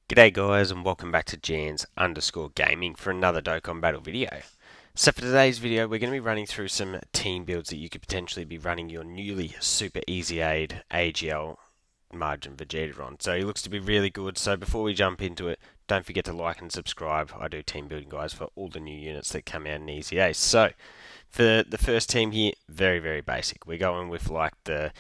G'day guys and welcome back to Jans_Gaming for another Dokkan Battle video. So for today's video we're going to be running through some team builds that you could potentially be running your newly super EZA'd AGL Majin Vegeta on. So he looks to be really good, so before we jump into it, don't forget to like and subscribe. I do team building guys for all the new units that come out in EZA. So for the first team here, very basic. We're going with like the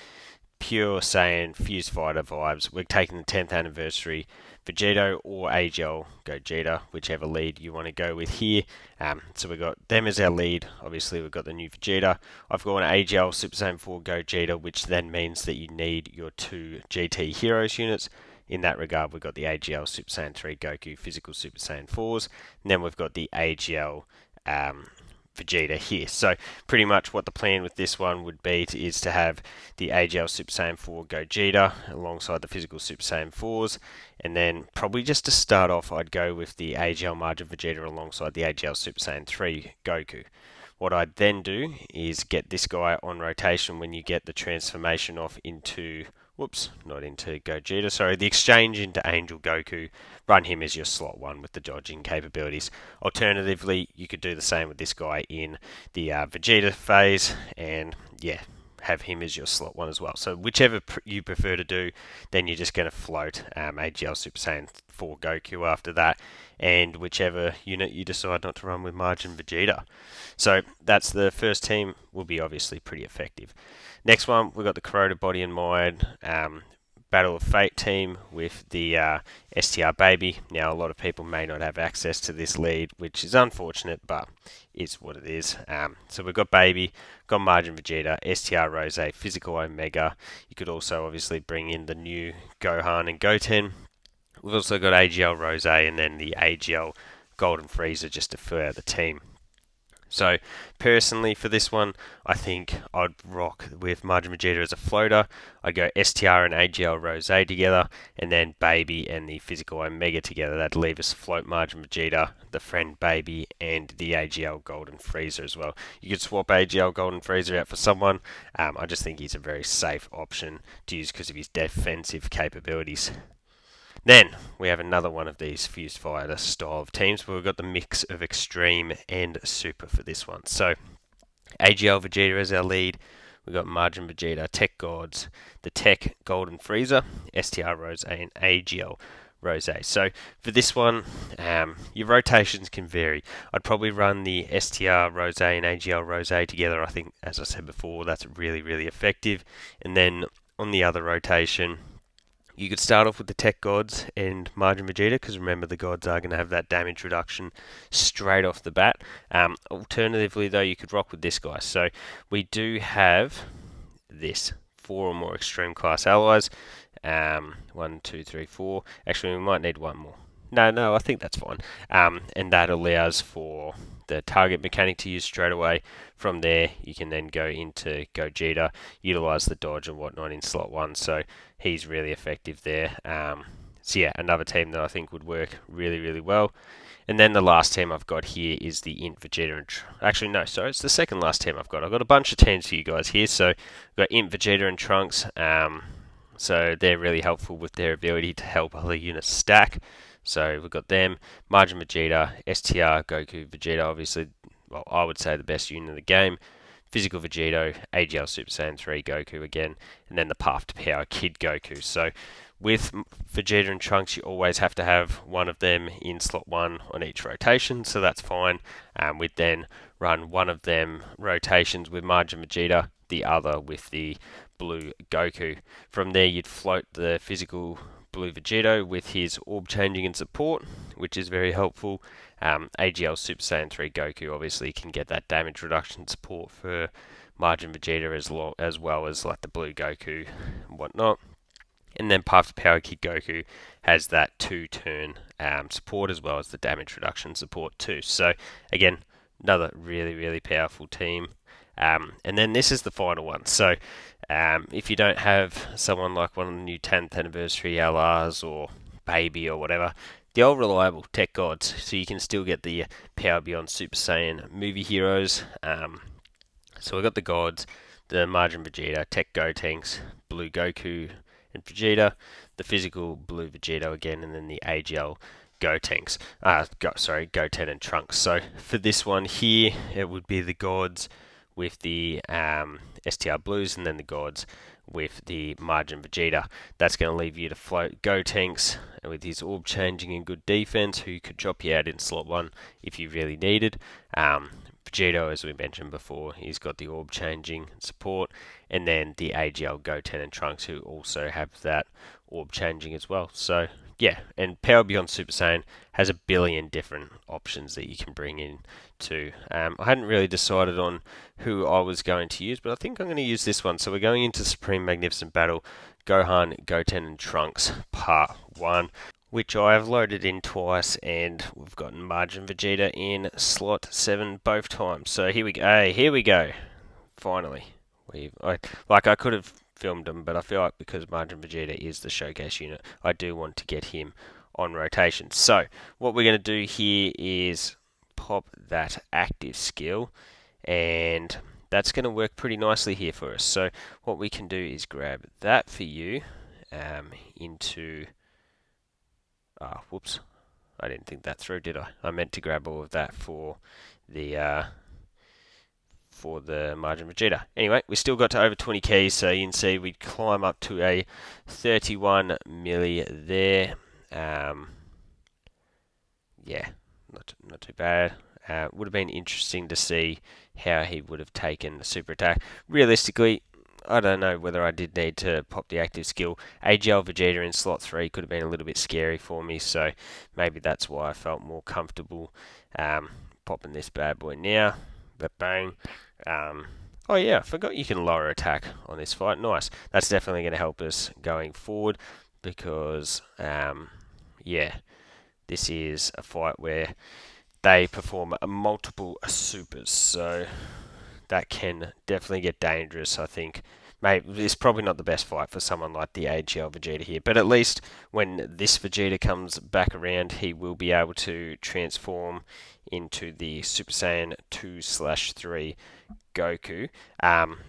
pure Saiyan Fused Fighter vibes. We're taking the 10th anniversary Vegeta or AGL Gogeta, whichever lead you want to go with here. So we've got them as our lead. Obviously, we've got the new Vegeta. I've got an AGL Super Saiyan 4 Gogeta, which then means that you need your two GT Heroes units. In that regard, we've got the AGL Super Saiyan 3 Goku Physical Super Saiyan 4s, and then we've got the AGL Vegeta here. So pretty much what the plan with this one would be is to have the AGL Super Saiyan 4 Gogeta alongside the physical Super Saiyan 4s, and then probably just to start off I'd go with the AGL Majin Vegeta alongside the AGL Super Saiyan 3 Goku. What I'd then do is get this guy on rotation when you get the transformation off into not into Gogeta, sorry, the exchange into Angel Goku. Run him as your slot 1 with the dodging capabilities. Alternatively, you could do the same with this guy in the Vegeta phase, and yeah, have him as your slot 1 as well. So whichever you prefer to do, then you're just going to float AGL Super Saiyan 4 Goku after that, and whichever unit you decide not to run with Majin Vegeta. So that's the first team, will be obviously pretty effective. Next one, we've got the Corroded Body and Mind Battle of Fate team with the STR Baby. Now, a lot of people may not have access to this lead, which is unfortunate, but it's what it is. So we've got Baby, got Majin Vegeta, STR Rose, Physical Omega. You could also obviously bring in the new Gohan and Goten. We've also got AGL Rose and then the AGL Golden Frieza just to fill out the team. So personally for this one, I think I'd rock with Majin Vegeta as a floater. I'd go STR and AGL Rose together, and then Baby and the Physical Omega together. That'd leave us float Majin Vegeta, the friend Baby, and the AGL Golden Frieza as well. You could swap AGL Golden Frieza out for someone. I just think he's a very safe option to use because of his defensive capabilities. Then we have another one of these Fused Fighter style of teams, but we've got the mix of Extreme and Super for this one. So AGL Vegeta as our lead. We've got Majin Vegeta, Tech Gods, the Tech Golden Frieza, STR Rose, and AGL Rose. So for this one, your rotations can vary. I'd probably run the STR Rose and AGL Rose together. I think, as I said before, that's really effective. And then on the other rotation, you could start off with the Tech Gods and Majin Vegeta, because remember the Gods are going to have that damage reduction straight off the bat. Alternatively, though, you could rock with this guy. So we do have this 4 or more extreme class allies. 1, 2, 3, 4. Actually, we might need one more. No, I think that's fine. And that allows for the target mechanic to use straight away. From there, you can then go into Gogeta, utilize the dodge and whatnot in slot 1. So he's really effective there. So yeah, another team that I think would work really well. And then the last team I've got here is the Int Vegeta and actually no, sorry, it's the second last team I've got. I've got a bunch of teams for you guys here. So I've got Int Vegeta and Trunks. So they're really helpful with their ability to help other units stack. So we've got them, Majin Vegeta, STR, Goku, Vegeta, obviously, well, I would say the best unit in the game. Physical Vegeta, AGL Super Saiyan 3 Goku again, and then the Path to Power Kid Goku. So with Vegeta and Trunks, you always have to have one of them in slot 1 on each rotation, so that's fine. We'd then run one of them rotations with Majin Vegeta, the other with the blue Goku. From there, you'd float the physical blue Vegeta with his orb changing and support, which is very helpful. AGL Super Saiyan 3 Goku obviously can get that damage reduction support for Majin Vegeta as well as like the blue Goku and whatnot. And then Path to Power Kid Goku has that 2-turn support as well as the damage reduction support too. So again, another really powerful team. And then this is the final one. So if you don't have someone like one of the new 10th anniversary LRs or Baby or whatever, the old reliable Tech Gods, so you can still get the Power Beyond Super Saiyan movie heroes. So we've got the Gods, the Majin Vegeta, Tech Gotenks, Blue Goku, and Vegeta, the physical blue Vegeta again, and then the AGL Gotenks. Goten and Trunks. So for this one here, it would be the gods with the STR Blues, and then the gods with the Majin Vegeta. That's going to leave you to float Gotenks with his orb changing and good defense, who could drop you out in slot 1 if you really needed. Vegeta, as we mentioned before, he's got the orb changing support, and then the AGL Goten and Trunks, who also have that orb changing as well. So yeah, and Power Beyond Super Saiyan has a billion different options that you can bring in too. I hadn't really decided on who I was going to use, but I think I'm going to use this one. So we're going into Supreme Magnificent Battle, Gohan, Goten, and Trunks Part 1, which I have loaded in twice, and we've gotten Majin Vegeta in slot 7 both times. So here we go. Hey, here we go. Finally. I could have filmed them, but I feel like because Majin Vegeta is the showcase unit, I do want to get him on rotation. So what we're going to do here is pop that active skill, and that's going to work pretty nicely here for us. So what we can do is grab that for you into... whoops. I didn't think that through, did I? I meant to grab all of that for the Majin Vegeta. Anyway, we still got to over 20 keys, so you can see we climb up to a 31 milli there. Yeah, not too bad. Would have been interesting to see how he would have taken the super attack. Realistically, I don't know whether I did need to pop the active skill. AGL Vegeta in slot 3 could have been a little bit scary for me, so maybe that's why I felt more comfortable popping this bad boy now. But bang. Oh yeah, I forgot you can lower attack on this fight. Nice. That's definitely going to help us going forward because, yeah, this is a fight where they perform multiple supers, so that can definitely get dangerous, I think. Maybe it's probably not the best fight for someone like the AGL Vegeta here, but at least when this Vegeta comes back around, he will be able to transform into the Super Saiyan 2/3 Goku.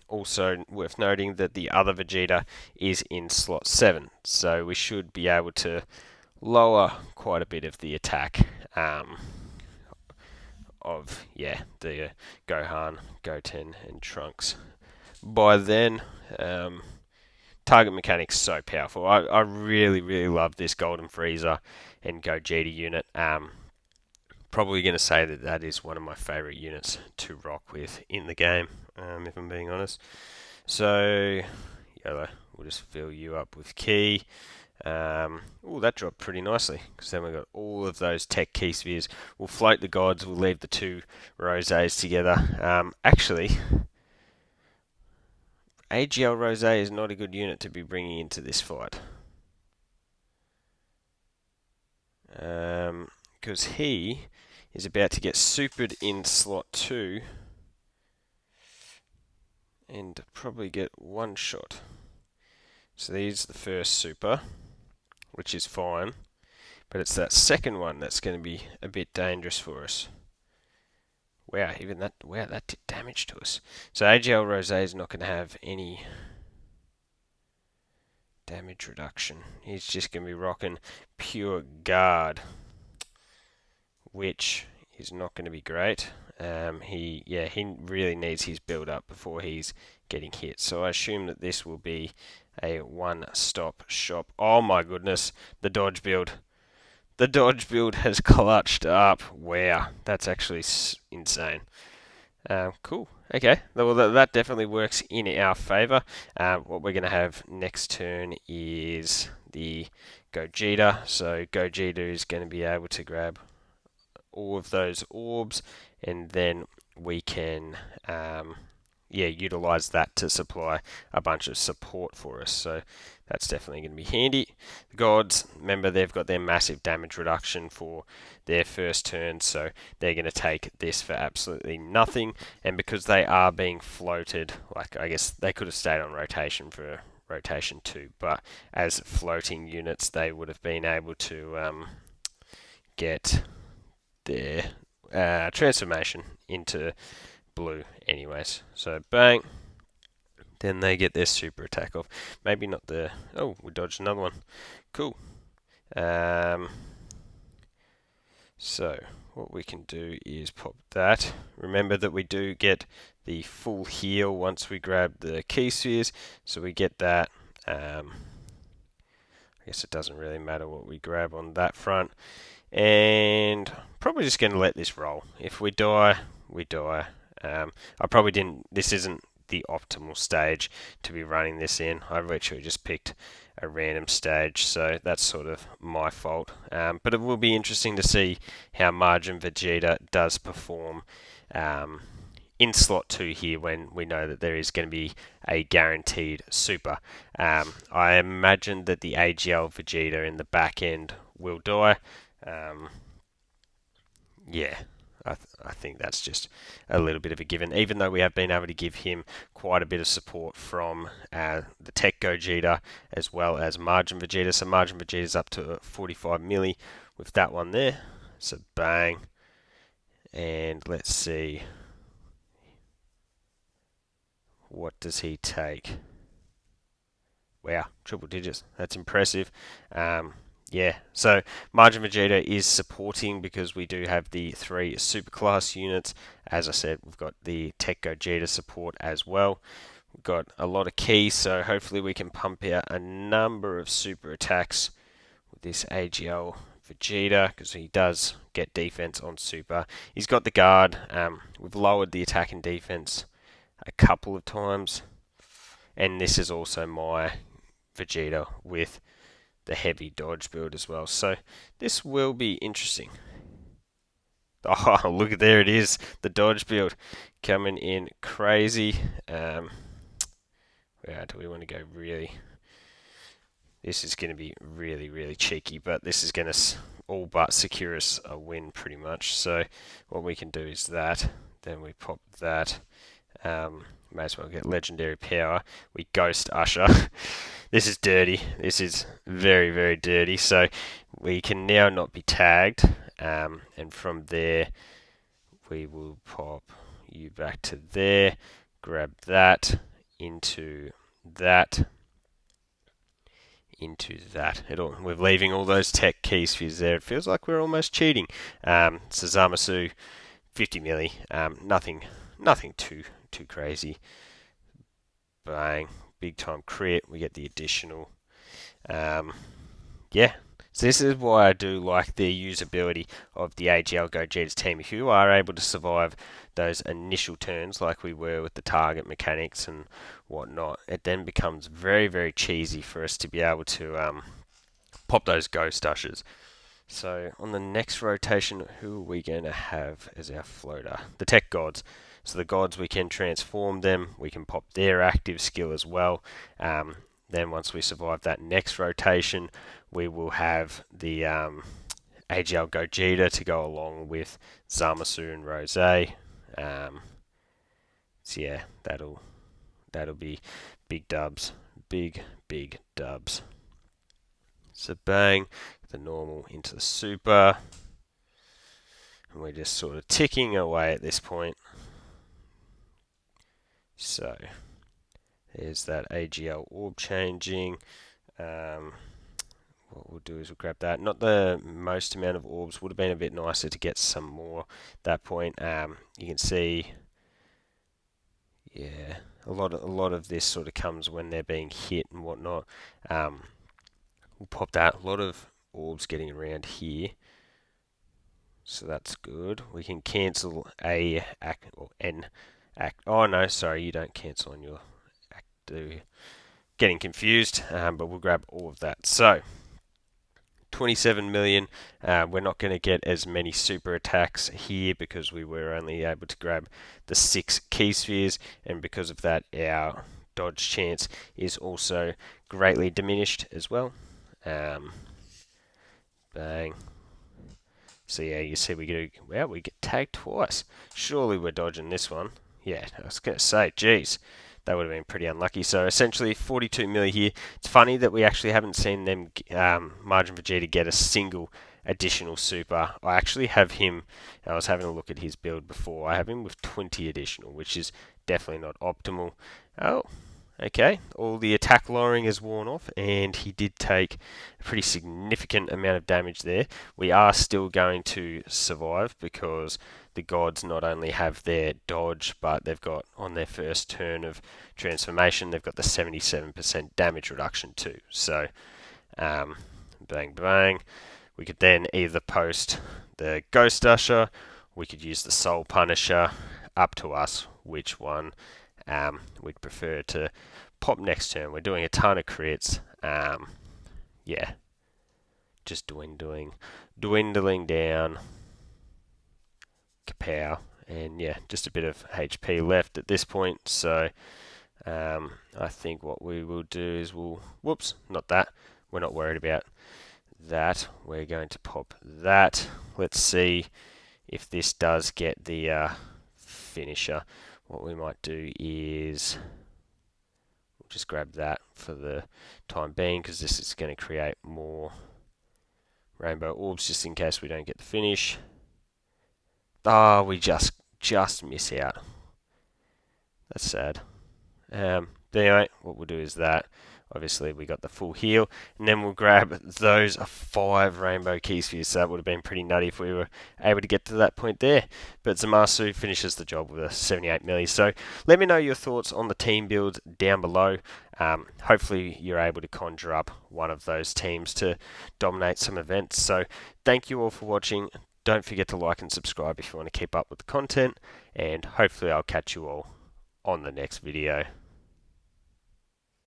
Also worth noting that the other Vegeta is in slot 7, so we should be able to lower quite a bit of the attack of the Gohan, Goten, and Trunks. By then, target mechanics so powerful. I really love this Golden Frieza and Gogeta unit. Probably going to say that is one of my favourite units to rock with in the game, if I'm being honest. So, Yellow, we'll just fill you up with key. That dropped pretty nicely, because then we've got all of those tech key spheres. We'll float the gods, we'll leave the two Rosés together. Actually, AGL Rosé is not a good unit to be bringing into this fight. Because he is about to get supered in slot 2 and probably get one shot. So there's the first super, which is fine, but it's that second one that's going to be a bit dangerous for us. Wow, that did damage to us. So AGL Rosé is not going to have any damage reduction. He's just going to be rocking pure guard, which is not going to be great. He really needs his build up before he's getting hit. So I assume that this will be a one-stop shop. Oh my goodness, the dodge build. The dodge build has clutched up. Wow, that's actually insane. Cool. Okay, well that definitely works in our favour. What we're going to have next turn is the Gogeta. So Gogeta is going to be able to grab all of those orbs, and then we can utilize that to supply a bunch of support for us. So that's definitely going to be handy. The gods, remember, they've got their massive damage reduction for their first turn, so they're going to take this for absolutely nothing. And because they are being floated, like, I guess they could have stayed on rotation for rotation 2, but as floating units they would have been able to get their transformation into blue anyways. So bang, then they get their super attack off. Maybe not the... Oh, we dodged another one. Cool. So what we can do is pop that. Remember that we do get the full heal once we grab the key spheres, so we get that. I guess it doesn't really matter what we grab on that front. And probably just going to let this roll. If we die, we die. I probably didn't... This isn't the optimal stage to be running this in. I literally just picked a random stage, so that's sort of my fault. But it will be interesting to see how Majin Vegeta does perform in slot 2 here, when we know that there is going to be a guaranteed super. I imagine that the AGL Vegeta in the back end will die. Yeah, I think that's just a little bit of a given, even though we have been able to give him quite a bit of support from the Tech Gogeta as well as Majin Vegeta. So Majin Vegeta's up to 45 milli with that one there. So bang. And let's see. What does he take? Wow, triple digits. That's impressive. Yeah, so Majin Vegeta is supporting because we do have the 3 superclass units. As I said, we've got the Tech Gogeta support as well. We've got a lot of keys, so hopefully we can pump out a number of super attacks with this AGL Vegeta, because he does get defense on super. He's got the guard. We've lowered the attack and defense a couple of times, and this is also my Vegeta with the heavy dodge build as well, so this will be interesting. Oh, look, there it is, the dodge build coming in crazy. Where do we want to go? Really, this is going to be really cheeky, but this is going to all but secure us a win pretty much. So what we can do is that, then we pop that. May as well get legendary power. We ghost Usher. This is dirty. This is very dirty. So we can now not be tagged, and from there we will pop you back to there, grab that, into that, we're leaving all those tech key spheres there. It feels like we're almost cheating. Sazamasu, 50 milli. Nothing too crazy. Bang, big time crit. We get the additional. Yeah. So this is why I do like the usability of the AGL Gogeta's team. If you are able to survive those initial turns like we were with the target mechanics and whatnot, it then becomes very cheesy for us to be able to pop those ghost ushers. So on the next rotation, who are we going to have as our floater? The Tech Gods. So the gods, we can transform them. We can pop their active skill as well. Then once we survive that next rotation, we will have the AGL Gogeta to go along with Zamasu and Rose. So yeah, that'll be big dubs. Big dubs. So bang, the normal into the super. And we're just sort of ticking away at this point. So there's that AGL orb changing. What we'll do is we'll grab that. Not the most amount of orbs. Would have been a bit nicer to get some more at that point. You can see, yeah, a lot of this sort of comes when they're being hit and whatnot. We'll pop that. A lot of orbs getting around here. So that's good. We can cancel a act or N act. Oh no, sorry, you don't cancel on your act. Getting confused, but we'll grab all of that. So 27 million. We're not going to get as many super attacks here because we were only able to grab the 6 key spheres, and because of that, our dodge chance is also greatly diminished as well. Bang. So yeah, you see we get tagged twice. Surely we're dodging this one. Yeah, I was going to say, geez, that would have been pretty unlucky. So essentially 42 milli here. It's funny that we actually haven't seen them, Majin Vegeta, get a single additional super. I actually have him, I was having a look at his build before, I have him with 20 additional, which is definitely not optimal. Oh, Okay, all the attack lowering is worn off, and he did take a pretty significant amount of damage there. We are still going to survive because the gods not only have their dodge, but they've got, on their first turn of transformation, they've got the 77% damage reduction too. So, bang bang. We could then either post the Ghost Usher, we could use the Soul Punisher, up to us which one we'd prefer to pop next turn. We're doing a ton of crits. Yeah, just dwindling down. Kapow. And yeah, just a bit of HP left at this point. So I think what we will do is whoops, not that. We're not worried about that. We're going to pop that. Let's see if this does get the finisher. What we might do is we'll just grab that for the time being, because this is going to create more rainbow orbs just in case we don't get the finish. Ah, we just miss out. That's sad. But anyway, what we'll do is that. Obviously, we got the full heal, and then we'll grab those 5 rainbow key spheres. So that would have been pretty nutty if we were able to get to that point there. But Zamasu finishes the job with a 78 milli. So let me know your thoughts on the team build down below. Hopefully, you're able to conjure up one of those teams to dominate some events. So thank you all for watching. Don't forget to like and subscribe if you want to keep up with the content, and hopefully I'll catch you all on the next video.